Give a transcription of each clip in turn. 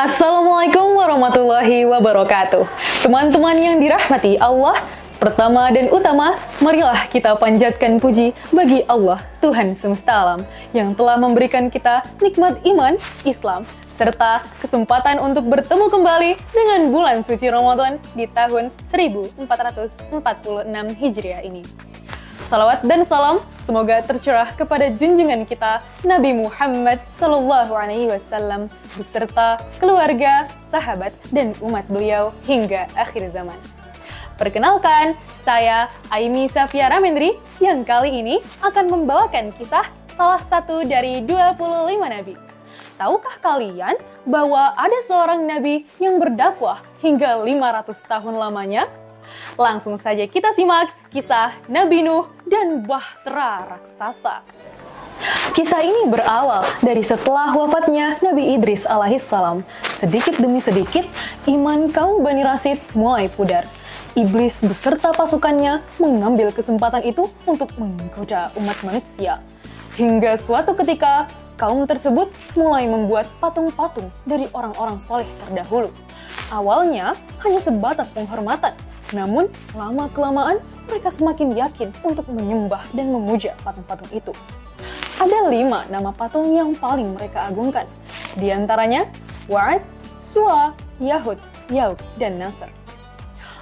Assalamualaikum warahmatullahi wabarakatuh. Teman-teman yang dirahmati Allah, pertama dan utama, marilah kita panjatkan puji bagi Allah, Tuhan semesta alam, yang telah memberikan kita nikmat iman, Islam, serta kesempatan untuk bertemu kembali dengan bulan suci Ramadan di tahun 1446 Hijriah ini. Salawat dan salam semoga tercurah kepada junjungan kita Nabi Muhammad SAW beserta keluarga, sahabat, dan umat beliau hingga akhir zaman. Perkenalkan, saya Aimi Safia Ramendri yang kali ini akan membawakan kisah salah satu dari 25 nabi. Tahukah kalian bahwa ada seorang nabi yang berdakwah hingga 500 tahun lamanya? Langsung saja kita simak kisah Nabi Nuh dan bahtera raksasa. Kisah ini berawal dari setelah wafatnya Nabi Idris alaihissalam. Sedikit demi sedikit, iman kaum Bani Rasid mulai pudar. Iblis beserta pasukannya mengambil kesempatan itu untuk menggoda umat manusia. Hingga suatu ketika, kaum tersebut mulai membuat patung-patung dari orang-orang soleh terdahulu. Awalnya hanya sebatas penghormatan, namun lama-kelamaan mereka semakin yakin untuk menyembah dan memuja patung-patung itu. Ada 5 nama patung yang paling mereka agungkan. Di antaranya Wa'ad, Suwa, Yahud, Yauk, dan Nasr.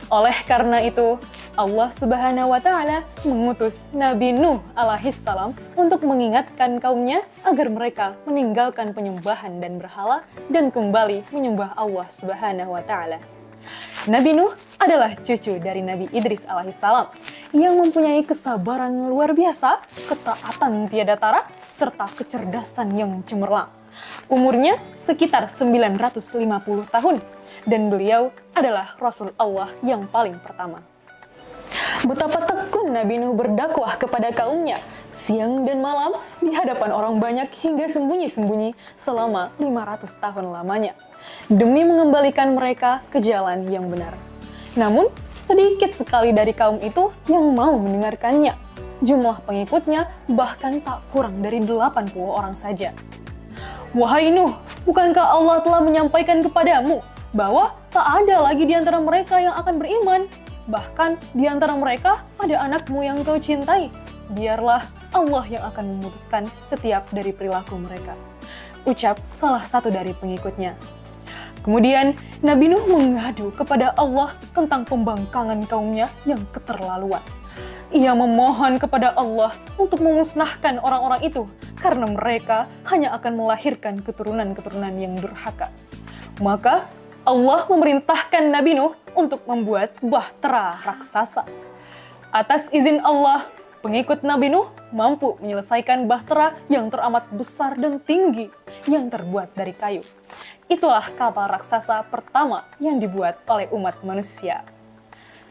Oleh karena itu, Allah Subhanahu wa Ta'ala mengutus Nabi Nuh alaihissalam untuk mengingatkan kaumnya agar mereka meninggalkan penyembahan dan berhala dan kembali menyembah Allah Subhanahu wa Ta'ala. Nabi Nuh adalah cucu dari Nabi Idris alaihissalam yang mempunyai kesabaran luar biasa, ketaatan tiada tara, serta kecerdasan yang cemerlang. Umurnya sekitar 950 tahun dan beliau adalah Rasul Allah yang paling pertama. Betapa tekun Nabi Nuh berdakwah kepada kaumnya siang dan malam di hadapan orang banyak hingga sembunyi-sembunyi selama 500 tahun lamanya, demi mengembalikan mereka ke jalan yang benar. Namun, sedikit sekali dari kaum itu yang mau mendengarkannya. Jumlah pengikutnya bahkan tak kurang dari 80 orang saja. Wahai Nuh, bukankah Allah telah menyampaikan kepadamu bahwa tak ada lagi di antara mereka yang akan beriman? Bahkan di antara mereka ada anakmu yang kau cintai. Biarlah Allah yang akan memutuskan setiap dari perilaku mereka, ucap salah satu dari pengikutnya. Kemudian Nabi Nuh mengadu kepada Allah tentang pembangkangan kaumnya yang keterlaluan. Ia memohon kepada Allah untuk memusnahkan orang-orang itu karena mereka hanya akan melahirkan keturunan-keturunan yang durhaka. Maka Allah memerintahkan Nabi Nuh untuk membuat bahtera raksasa. Atas izin Allah, pengikut Nabi Nuh mampu menyelesaikan bahtera yang teramat besar dan tinggi yang terbuat dari kayu. Itulah kapal raksasa pertama yang dibuat oleh umat manusia.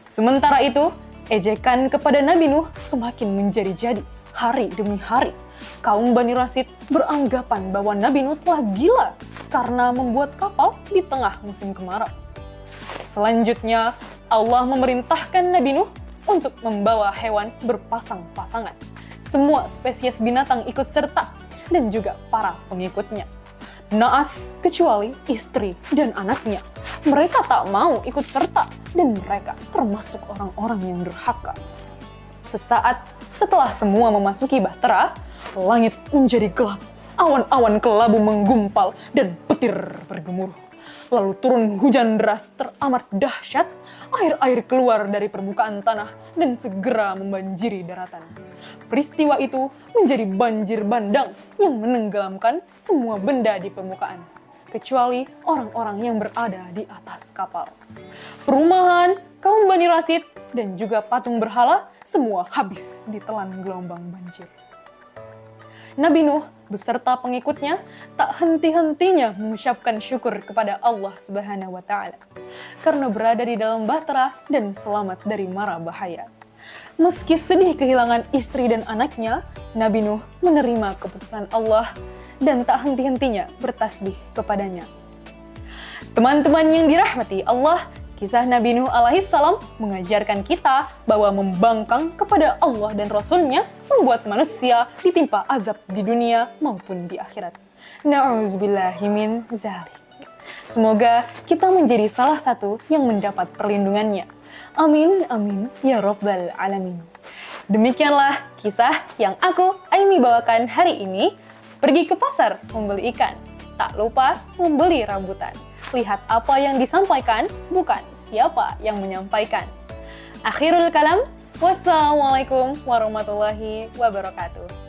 Sementara itu, ejekan kepada Nabi Nuh semakin menjadi-jadi hari demi hari. Kaum Bani Rasid beranggapan bahwa Nabi Nuh telah gila karena membuat kapal di tengah musim kemarau. Selanjutnya, Allah memerintahkan Nabi Nuh untuk membawa hewan berpasang-pasangan. Semua spesies binatang ikut serta dan juga para pengikutnya. Naas kecuali istri dan anaknya. Mereka tak mau ikut serta dan mereka termasuk orang-orang yang durhaka. Sesaat setelah semua memasuki bahtera, langit menjadi gelap. Awan-awan kelabu menggumpal dan petir bergemuruh. Lalu turun hujan deras teramat dahsyat, air-air keluar dari permukaan tanah dan segera membanjiri daratan. Peristiwa itu menjadi banjir bandang yang menenggelamkan semua benda di permukaan, kecuali orang-orang yang berada di atas kapal. Perumahan, kaum Bani Rasid, dan juga patung berhala semua habis ditelan gelombang banjir. Nabi Nuh beserta pengikutnya tak henti-hentinya mengucapkan syukur kepada Allah Subhanahu wa Ta'ala karena berada di dalam bahtera dan selamat dari mara bahaya. Meski sedih kehilangan istri dan anaknya, Nabi Nuh menerima keputusan Allah dan tak henti-hentinya bertasbih kepadanya. Teman-teman yang dirahmati Allah, kisah Nabi Nuh alaihissalam mengajarkan kita bahwa membangkang kepada Allah dan Rasul-Nya membuat manusia ditimpa azab di dunia maupun di akhirat. Na'udzubillahi min dzalik. Semoga kita menjadi salah satu yang mendapat perlindungannya. Amin, amin, ya Rabbal Alamin. Demikianlah kisah yang aku, Aimi, bawakan hari ini. Pergi ke pasar membeli ikan, tak lupa membeli rambutan. Lihat apa yang disampaikan, bukan siapa yang menyampaikan. Akhirul kalam, wassalamualaikum warahmatullahi wabarakatuh.